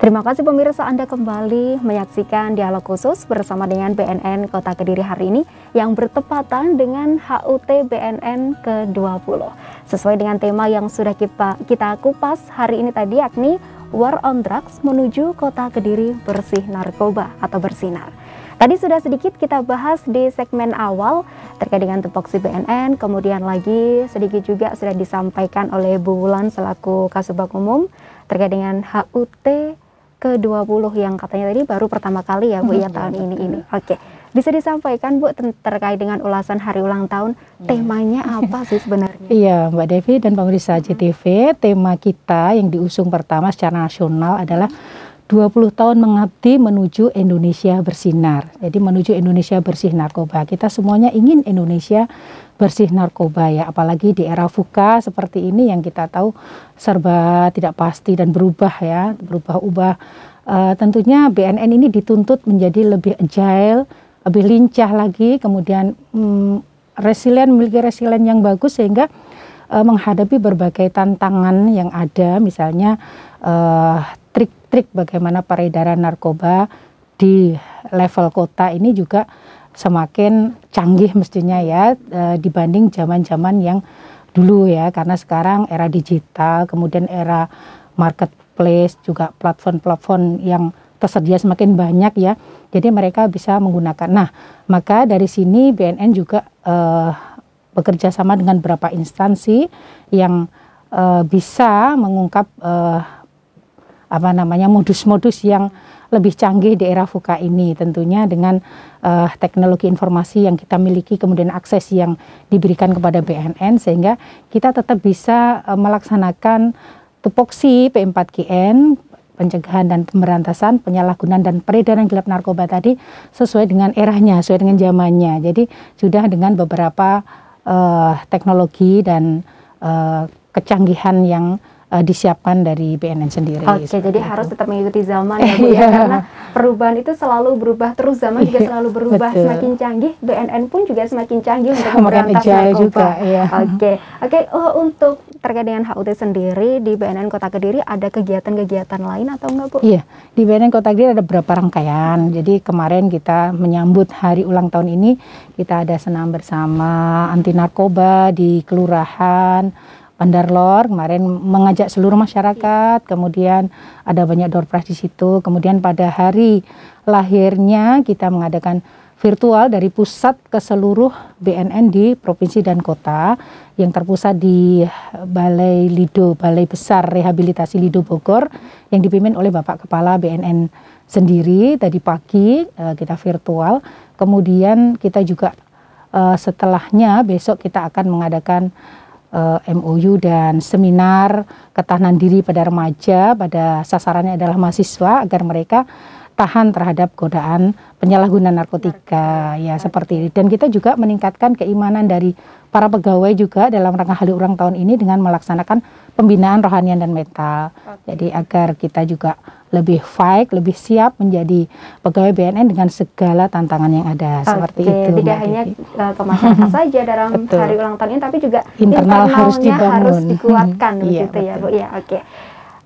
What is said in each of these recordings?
Terima kasih pemirsa, Anda kembali menyaksikan dialog khusus bersama dengan BNN Kota Kediri hari ini yang bertepatan dengan HUT BNN ke-20. Sesuai dengan tema yang sudah kita kupas hari ini tadi, yakni War on Drugs menuju Kota Kediri bersih narkoba atau bersinar. Tadi sudah sedikit kita bahas di segmen awal terkait dengan tupoksi BNN, kemudian lagi sedikit juga sudah disampaikan oleh Bu Wulan selaku Kasubag Umum terkait dengan HUT ke-20 yang katanya tadi baru pertama kali ya Bu ya tahun ini. Oke, bisa disampaikan Bu terkait dengan ulasan hari ulang tahun, temanya apa sih sebenarnya? Iya Mbak Devi dan pemirsa JTV, tema kita yang diusung pertama secara nasional adalah 20 tahun mengabdi menuju Indonesia bersinar. Jadi menuju Indonesia bersih narkoba. Kita semuanya ingin Indonesia bersih narkoba ya, apalagi di era VUCA seperti ini yang kita tahu serba tidak pasti dan berubah ya, berubah-ubah. Tentunya BNN ini dituntut menjadi lebih agile, lebih lincah lagi, kemudian memiliki resilien yang bagus sehingga menghadapi berbagai tantangan yang ada, misalnya trik-trik bagaimana peredaran narkoba di level kota ini juga semakin canggih mestinya ya dibanding zaman-zaman yang dulu ya, karena sekarang era digital, kemudian era marketplace, juga platform-platform yang tersedia semakin banyak ya, jadi mereka bisa menggunakan. Nah, maka dari sini BNN juga bekerja sama dengan beberapa instansi yang bisa mengungkap modus-modus yang lebih canggih di era VUCA ini, tentunya dengan teknologi informasi yang kita miliki, kemudian akses yang diberikan kepada BNN, sehingga kita tetap bisa melaksanakan tupoksi P4GN, pencegahan dan pemberantasan penyalahgunaan dan peredaran gelap narkoba tadi sesuai dengan eranya, sesuai dengan zamannya. Jadi sudah dengan beberapa teknologi dan kecanggihan yang disiapkan dari BNN sendiri. Oke, jadi harus tetap mengikuti zaman ya Bu ya, karena perubahan itu selalu berubah terus, zaman juga selalu berubah. Semakin canggih, BNN pun juga semakin canggih untuk memberantas narkoba juga, ya. Oke, untuk terkait dengan HUT sendiri di BNN Kota Kediri ada kegiatan-kegiatan lain atau enggak Bu? Iya, di BNN Kota Kediri ada beberapa rangkaian. Jadi kemarin kita menyambut hari ulang tahun ini, kita ada senam bersama anti narkoba di kelurahan Bandar Lor, kemarin mengajak seluruh masyarakat, kemudian ada banyak door prize di situ. Kemudian pada hari lahirnya kita mengadakan virtual dari pusat ke seluruh BNN di provinsi dan kota, yang terpusat di Balai Lido, Balai Besar Rehabilitasi Lido Bogor, yang dipimpin oleh Bapak Kepala BNN sendiri. Tadi pagi kita virtual, kemudian kita juga setelahnya besok kita akan mengadakan MOU dan seminar ketahanan diri pada remaja, pada sasarannya adalah mahasiswa agar mereka tahan terhadap godaan penyalahgunaan narkotika ya, seperti ini. Dan kita juga meningkatkan keimanan dari para pegawai juga dalam rangka hari ulang tahun ini dengan melaksanakan pembinaan rohanian dan mental. Jadi agar kita juga lebih fight, lebih siap menjadi pegawai BNN dengan segala tantangan yang ada. Seperti itu. Tidak hanya ke masyarakat saja dalam hari ulang tahun ini, tapi juga internalnya harus dikuatkan begitu ya Bu ya. Oke.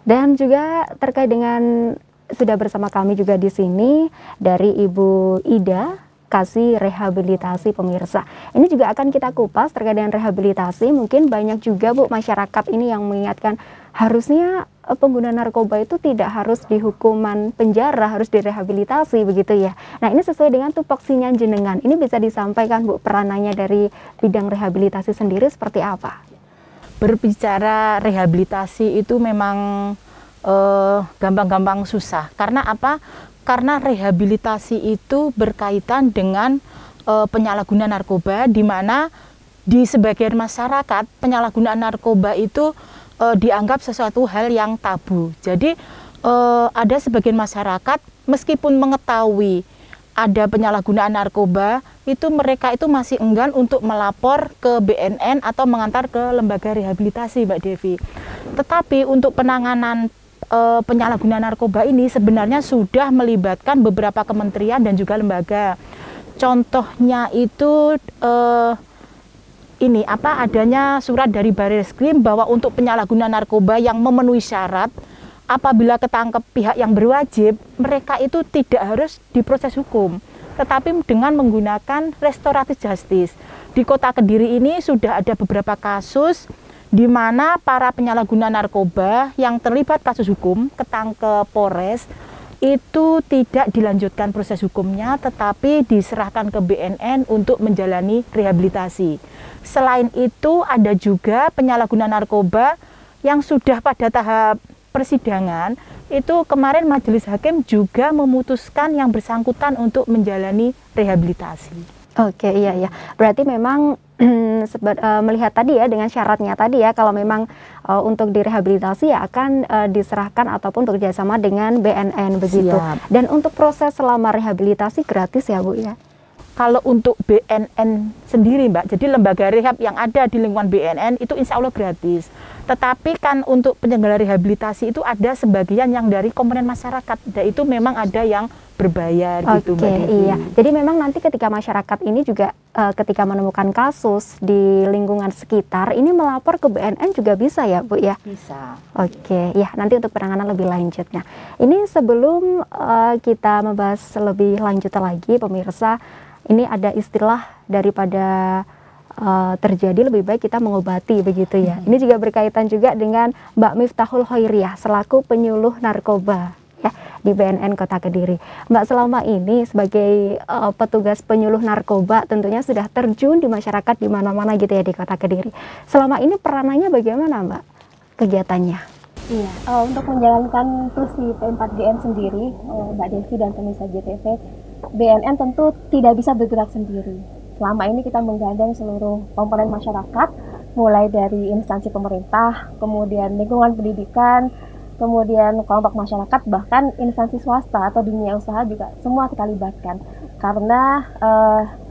Dan juga terkait dengan sudah bersama kami juga di sini dari Ibu Ida Kasih Rehabilitasi pemirsa. Ini juga akan kita kupas terkait dengan rehabilitasi. Mungkin banyak juga Bu masyarakat ini yang mengingatkan harusnya pengguna narkoba itu tidak harus dihukuman penjara, harus direhabilitasi begitu ya. Nah, ini sesuai dengan tupoksinya jenengan. Ini bisa disampaikan Bu peranannya dari bidang rehabilitasi sendiri seperti apa? Berbicara rehabilitasi itu memang gampang-gampang susah. Karena apa? Karena rehabilitasi itu berkaitan dengan penyalahgunaan narkoba, di mana di sebagian masyarakat penyalahgunaan narkoba itu dianggap sesuatu hal yang tabu. Jadi ada sebagian masyarakat meskipun mengetahui ada penyalahgunaan narkoba, itu mereka itu masih enggan untuk melapor ke BNN atau mengantar ke lembaga rehabilitasi, Mbak Devi. Tetapi untuk penanganan penyalahgunaan narkoba ini sebenarnya sudah melibatkan beberapa kementerian dan juga lembaga. Contohnya itu adanya surat dari Barreskrim bahwa untuk penyalahgunaan narkoba yang memenuhi syarat apabila ketangkep pihak yang berwajib, mereka itu tidak harus diproses hukum, tetapi dengan menggunakan restoratif justice. Di Kota Kediri ini sudah ada beberapa kasus di mana para penyalahguna narkoba yang terlibat kasus hukum ketangkep Polres itu tidak dilanjutkan proses hukumnya, tetapi diserahkan ke BNN untuk menjalani rehabilitasi. Selain itu ada juga penyalahguna narkoba yang sudah pada tahap persidangan, itu kemarin majelis hakim juga memutuskan yang bersangkutan untuk menjalani rehabilitasi. Oke, iya. Berarti memang melihat tadi ya, dengan syaratnya tadi ya, kalau memang untuk direhabilitasi ya akan diserahkan ataupun bekerjasama dengan BNN begitu. Siap. Dan untuk proses selama rehabilitasi gratis ya Bu ya? Kalau untuk BNN sendiri Mbak, jadi lembaga rehab yang ada di lingkungan BNN itu insya Allah gratis. Tetapi kan untuk penyelenggara rehabilitasi itu ada sebagian yang dari komponen masyarakat, dan itu memang ada yang berbayar gitu Mbak. Oke, iya. Jadi memang nanti ketika masyarakat ini juga ketika menemukan kasus di lingkungan sekitar, ini melapor ke BNN juga bisa ya Bu ya? Bisa. Oke, ya nanti untuk penanganan lebih lanjut. Nah, ini sebelum kita membahas lebih lanjut lagi pemirsa, ini ada istilah daripada terjadi lebih baik kita mengobati begitu ya. Ini juga berkaitan juga dengan Mbak Miftahul Khairiyah selaku penyuluh narkoba ya di BNN Kota Kediri. Mbak selama ini sebagai petugas penyuluh narkoba tentunya sudah terjun di masyarakat di mana-mana gitu ya di Kota Kediri. Selama ini peranannya bagaimana Mbak kegiatannya? Iya, untuk menjalankan tusi P4GN sendiri, Mbak Devi dan pemirsa JTV, BNN tentu tidak bisa bergerak sendiri. Selama ini kita menggandeng seluruh komponen masyarakat, mulai dari instansi pemerintah, kemudian lingkungan pendidikan, kemudian kelompok masyarakat, bahkan instansi swasta atau dunia usaha juga semua kita libatkan. Karena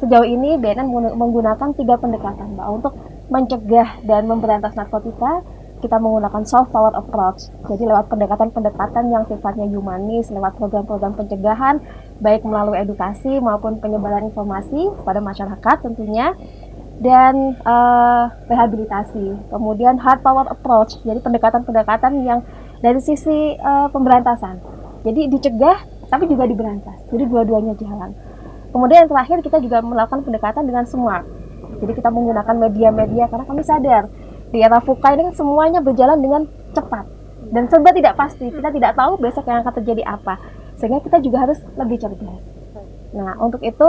sejauh ini BNN menggunakan 3 pendekatan Mbak untuk mencegah dan memberantas narkotika. Kita menggunakan soft power approach, jadi lewat pendekatan-pendekatan yang sifatnya humanis, lewat program-program pencegahan, baik melalui edukasi maupun penyebaran informasi pada masyarakat tentunya, dan rehabilitasi. Kemudian hard power approach, jadi pendekatan-pendekatan yang dari sisi pemberantasan, jadi dicegah tapi juga diberantas, jadi dua-duanya jalan. Kemudian yang terakhir kita juga melakukan pendekatan dengan smart, jadi kita menggunakan media-media karena kami sadar di era VUCA ini kan semuanya berjalan dengan cepat dan serba tidak pasti. Kita tidak tahu besok yang akan terjadi apa, sehingga kita juga harus lebih cerdas. Nah, untuk itu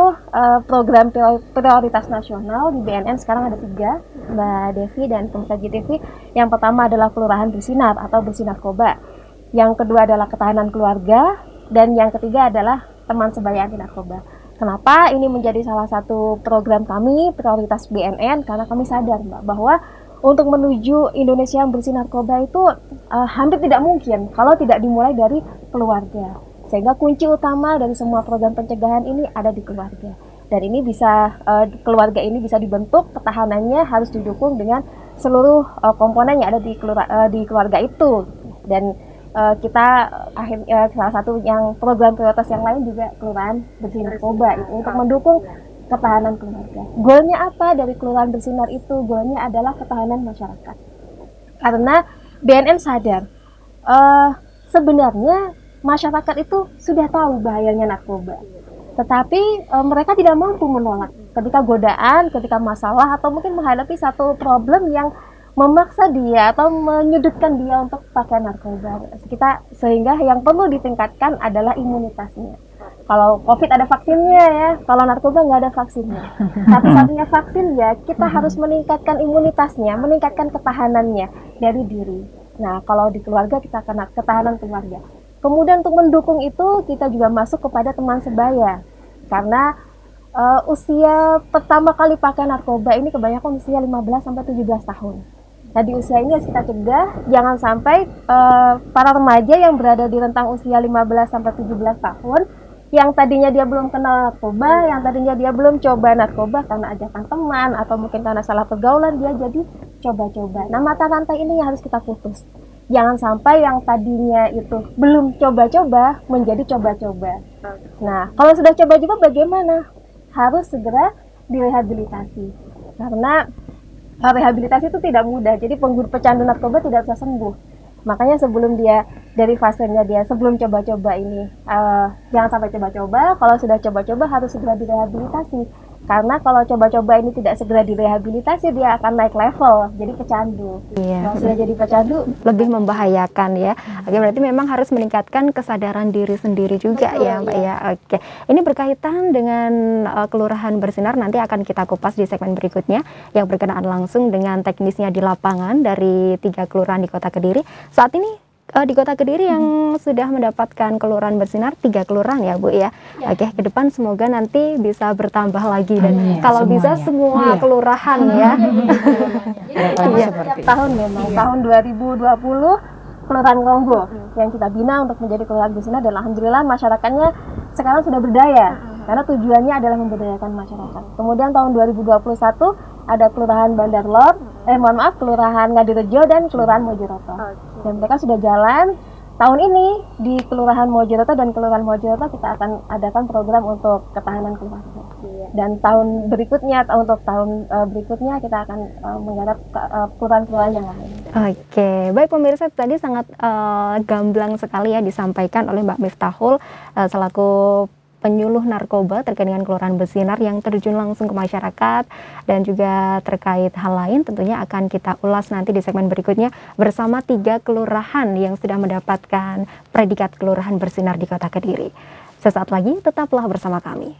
program prioritas nasional di BNN sekarang ada 3, Mbak Devi dan pemirsa GTV. Yang pertama adalah Kelurahan Bersinar atau Bersih Narkoba. Yang kedua adalah Ketahanan Keluarga, dan yang ketiga adalah Teman Sebaya Anti Narkoba. Kenapa ini menjadi salah satu program kami prioritas BNN? Karena kami sadar Mbak bahwa untuk menuju Indonesia yang bersih narkoba itu hampir tidak mungkin kalau tidak dimulai dari keluarga. Sehingga kunci utama dari semua program pencegahan ini ada di keluarga. Dan ini bisa keluarga ini bisa dibentuk, ketahanannya harus didukung dengan seluruh komponen yang ada di keluarga itu. Dan kita salah satu yang program prioritas yang lain juga Kelurahan Bersih Narkoba itu untuk mendukung ketahanan keluarga. Goalnya apa dari Kelurahan Bersinar itu? Goalnya adalah ketahanan masyarakat. Karena BNN sadar, sebenarnya masyarakat itu sudah tahu bahayanya narkoba. Tetapi mereka tidak mampu menolak ketika godaan, ketika masalah, atau mungkin menghadapi satu problem yang memaksa dia atau menyudutkan dia untuk pakai narkoba. Sehingga yang perlu ditingkatkan adalah imunitasnya. Kalau COVID ada vaksinnya ya, kalau narkoba nggak ada vaksinnya. Satu-satunya vaksin ya kita harus meningkatkan imunitasnya, meningkatkan ketahanannya dari diri. Nah, kalau di keluarga kita kena ketahanan keluarga. Kemudian untuk mendukung itu kita juga masuk kepada teman sebaya. Karena usia pertama kali pakai narkoba ini kebanyakan usia 15-17 tahun. Nah, di usia ini harus kita cegah, jangan sampai para remaja yang berada di rentang usia 15-17 tahun yang tadinya dia belum kenal narkoba, yang tadinya dia belum coba narkoba karena ajakan teman atau mungkin karena salah pergaulan, dia jadi coba-coba. Nah, mata rantai ini yang harus kita putus. Jangan sampai yang tadinya itu belum coba-coba menjadi coba-coba. Nah, kalau sudah coba-coba bagaimana? Harus segera direhabilitasi. Karena rehabilitasi itu tidak mudah. Jadi pecandu narkoba tidak bisa sembuh. Makanya sebelum dia dari fasenya dia sebelum coba-coba ini jangan sampai coba-coba. Kalau sudah coba-coba harus segera direhabilitasi. Karena kalau coba-coba ini tidak segera direhabilitasi dia akan naik level jadi pecandu. Iya. Kalau sudah jadi pecandu Lebih membahayakan ya. Oke, berarti memang harus meningkatkan kesadaran diri sendiri juga. Betul, ya Mbak iya. ya. Oke. Ini berkaitan dengan Kelurahan Bersinar, nanti akan kita kupas di segmen berikutnya yang berkenaan langsung dengan teknisnya di lapangan dari 3 kelurahan di Kota Kediri. Saat ini di Kota Kediri yang sudah mendapatkan Kelurahan Bersinar 3 kelurahan ya Bu ya. Oke, ke depan semoga nanti bisa bertambah lagi dan Amin, kalau bisa semuanya. semua Iya. kelurahan ya. Harapannya Iya. seperti Setiap itu. tahun memang tahun 2020 Kelurahan Konggo yang kita bina untuk menjadi Kelurahan Bersinar dan alhamdulillah masyarakatnya sekarang sudah berdaya karena tujuannya adalah memberdayakan masyarakat. Kemudian tahun 2021 ada Kelurahan Bandar Lor, Kelurahan Ngadirejo dan Kelurahan Mojoroto. Dan mereka sudah jalan. Tahun ini di Kelurahan Mojoroto dan Kelurahan Mojoroto kita akan adakan program untuk ketahanan keluarga. Dan tahun berikutnya berikutnya kita akan menggarap kelurahan-kelurahan yang lain. Oke, baik pemirsa, tadi sangat gamblang sekali ya disampaikan oleh Mbak Miftahul selaku penyuluh narkoba terkait dengan Kelurahan Bersinar yang terjun langsung ke masyarakat dan juga terkait hal lain tentunya akan kita ulas nanti di segmen berikutnya bersama 3 kelurahan yang sudah mendapatkan predikat Kelurahan Bersinar di Kota Kediri. Sesaat lagi tetaplah bersama kami.